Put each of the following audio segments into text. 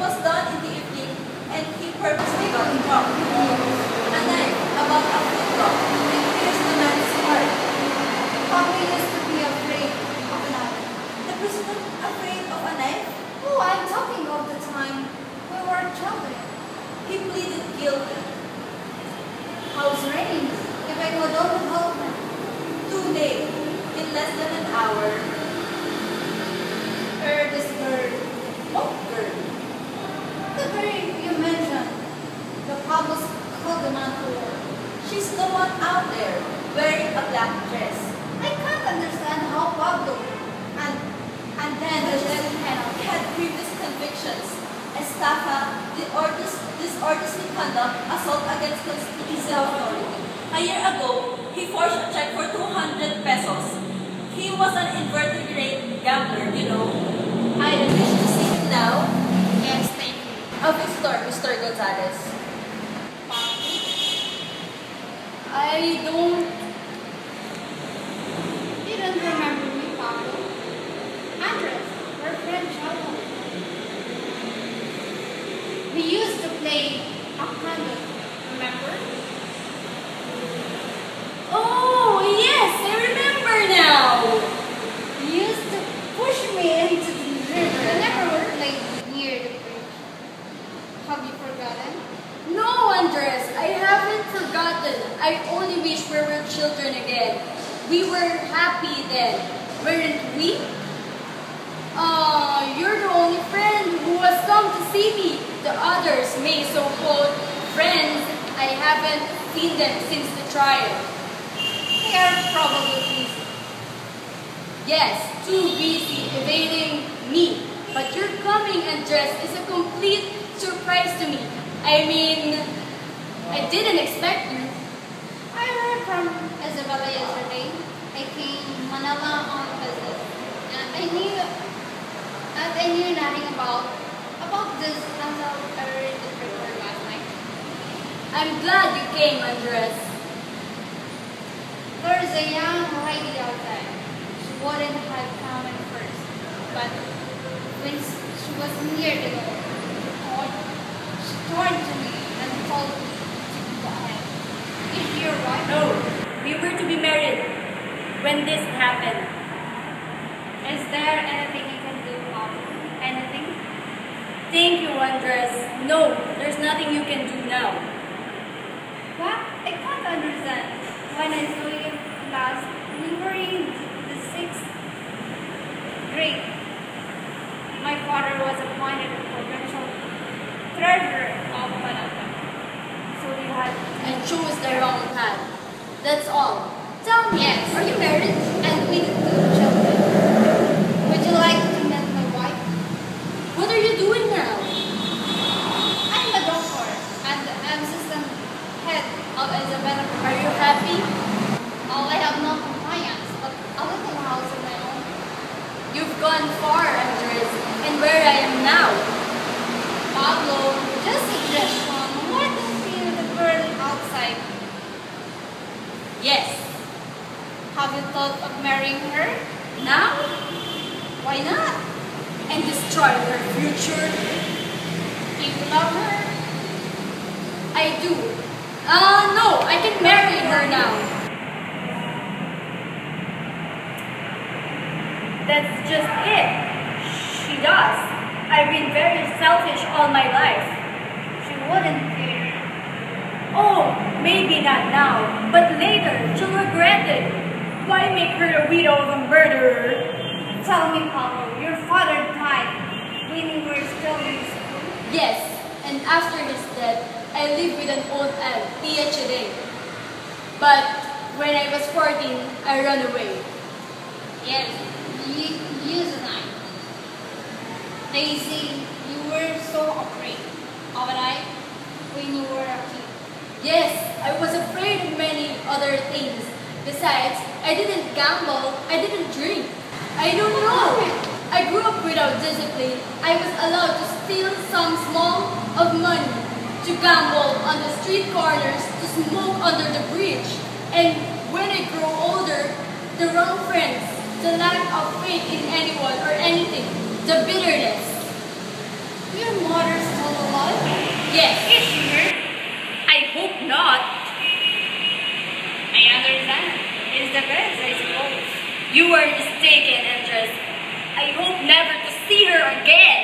was done in the evening, and he purposely got drunk. A knife about a foot long and pierced the man's heart. Papa used to be afraid of a knife. The president afraid of a knife? Oh, I'm talking of the time we were children. He pleaded guilty. How's raining? If I could only help him. Too late. In less than an hour. This bird. What bird? The bird you mentioned. The Pablo's called the man for. She's the one out there, wearing a black dress. I can't understand how Pablo and then the lieutenant Had previous convictions. Estafa, disorderly conduct, assault against constitutional authority. A year ago, he forged a check for 200 pesos. He was an invertebrate gambler, you know. I wish to see him now. Yes, thank you. A visitor, Mr. Gonzalez. I don't. You don't remember me, Pablo? Andres, we're friends, childhood. We used to play Ochangco, remember? Oh, yes, I remember now. You used to push me into the river. Whenever we played near the bridge. Have you forgotten? No, Andres, I haven't forgotten. I only wish we were children again. We were happy then, weren't we? You're the only friend who has come to see me. The others, my so-called friends, I haven't seen them since the trial. They are probably busy. Yes, too busy evading me. But your coming, Andres, is a complete surprise to me. I mean, I didn't expect you. I heard from Isabella yesterday. I came Manila on visit, and I knew nothing about this until I read the paper last night. I'm glad you came, Andres. There's a young lady outside. She wouldn't have come in first, but when she was near the door, she turned to me and told me to go ahead. Is she your wife? No, we were to be married when this happened. Is there anything I can do about it? Anything? Thank you, Andres. No, there's nothing you can do now. What? I can't understand. When I saw you last, we were in the 6th grade. My father was appointed a provincial treasurer of Labandan. So we had And chose the wrong path. That's all. Tell me, Yes. are you married? and with two children. Would you like to meet my wife? What are you doing now? I'm a doctor and I'm assistant head of Isabella. Are you happy? Oh, I have no compliance, but a little house of my own. You've gone far, Andres, and where I am now. Pablo, just suggestion. Why don't you the girl outside? Yes. Have you thought of marrying her? Now? Why not? And destroy her future? If you love her, I do. No, I can marry her now. That's just it. She does. I've been very selfish all my life. she wouldn't care. Oh, maybe not now, but later she'll regret it. Why make her the widow of a murderer? Tell me, Pablo, your father died when you were still in school. Yes, and after his death, I lived with an old aunt, Tia Chide. But when I was 14, I ran away. Yes, you and they say you were so afraid of a knife when you were a kid. Yes, I was afraid of many other things. Besides, I didn't gamble, I didn't drink. I don't know. I grew up without discipline. I was allowed to steal some small of money, to gamble on the street corners, to smoke under the bridge. And when I grew older, the wrong friends, the lack of faith in anyone or anything, the bitterness. Your mother's still alive? Yes. Is she hurt? I hope not. I understand. It's the best, I suppose. You were mistaken, Andres. I hope never to see her again.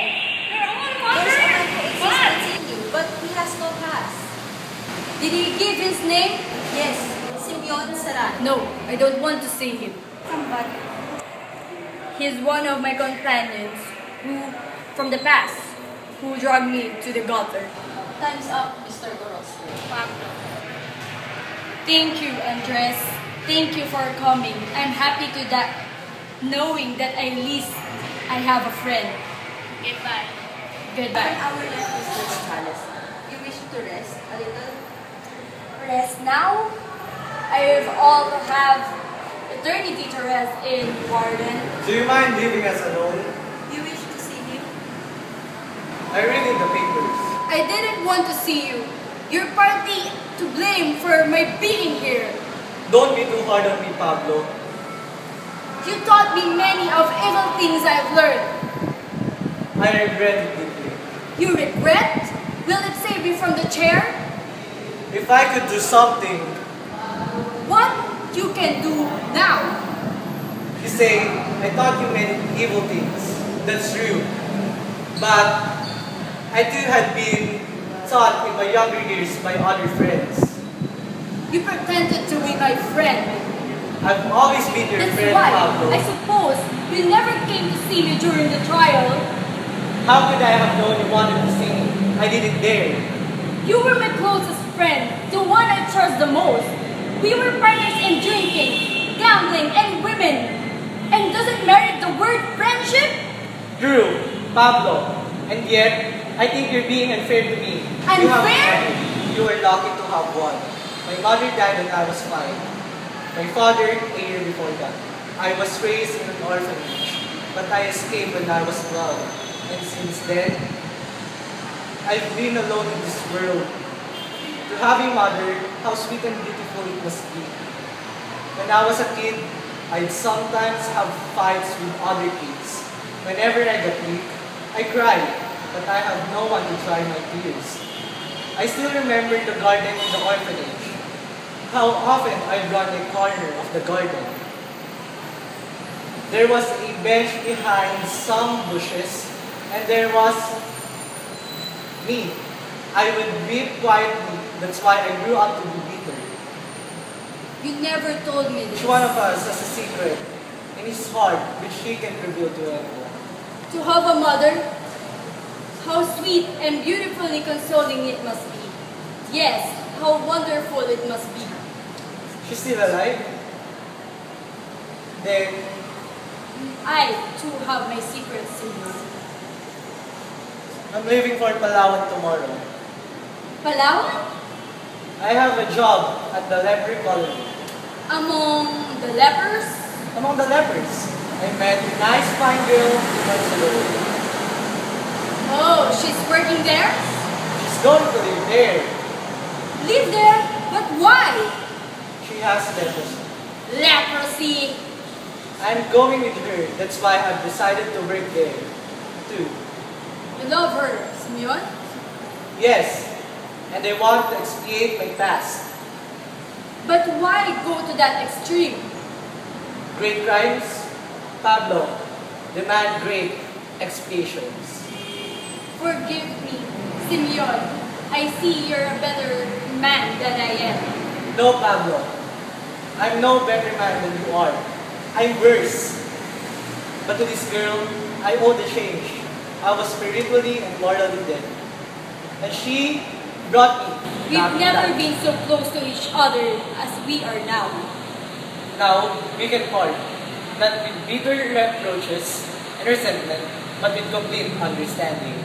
Your own There's mother? a man who exists What? continue, but he has no past. Did he give his name? Yes, Simeon Serrano. No, I don't want to see him. Somebody. He's one of my companions from the past, who dragged me to the gutter. Time's up, Mr. Goros. Thank you, Andres. Thank you for coming. I'm happy to that, knowing that at least I have a friend. Goodbye. Goodbye. Our left, Mr. Gonzales. You wish to rest a little? Rest now? I all have eternity to rest in Warden. Do you mind leaving us alone? You wish to see him? I read in the papers. I didn't want to see you. You're partly to blame for my being here. Don't be too hard on me, Pablo. You taught me many of evil things I've learned. I regret it deeply. You regret? Will it save me from the chair? If I could do something, What you can do now? you say, I thought you meant evil things. That's true. But I too had been taught in my younger years by other friends. You pretended to be my friend. I've always been your That's friend, why Pablo. I suppose you never came to see me during the trial. How could I have known you wanted to see me? I didn't dare. You were my closest friend, the one I trust the most. We were partners in drinking, gambling, and women. And does it merit the word friendship? True, Pablo. And yet, I think you're being unfair to me. You have a Unfair? mother. You were lucky to have one. My mother died when I was 5. My father, a year before that. I was raised in an orphanage, but I escaped when I was 12. And since then, I've been alone in this world. To have a mother, how sweet and beautiful it must be. When I was a kid, I'd sometimes have fights with other kids. Whenever I got weak, I cried, but I have no one to dry my tears. I still remember the garden in the orphanage. How often I'd run a corner of the garden. There was a bench behind some bushes, and there was me. I would weep quietly. That's why I grew up to be bitter. You never told me this. Each one of us has a secret in his heart which he can reveal to everyone. To have a mother, how sweet and beautifully consoling it must be. Yes, how wonderful it must be. She's still alive? Then, I too have my secret sins. I'm leaving for Palawan tomorrow. Palawan? I have a job at the leper colony. Among the lepers? Among the lepers, I met a nice fine girl who wants to live. Oh, she's working there? She's going to live there. Live there? But why? She has leprosy. Leprosy. I'm going with her. That's why I've decided to work there, too. You love her, Simeon? Yes, and I want to expiate my past. But why go to that extreme? Great crimes, Pablo, demand great expiations. Forgive me, Simeon. I see you're a better man than I am. No, Pablo. I'm no better man than you are. I'm worse. But to this girl, I owe the change. I was spiritually and morally dead. And she brought me We've back to never life. been so close to each other as we are now. Now, we can part. Not with bitter reproaches and resentment, but with complete understanding.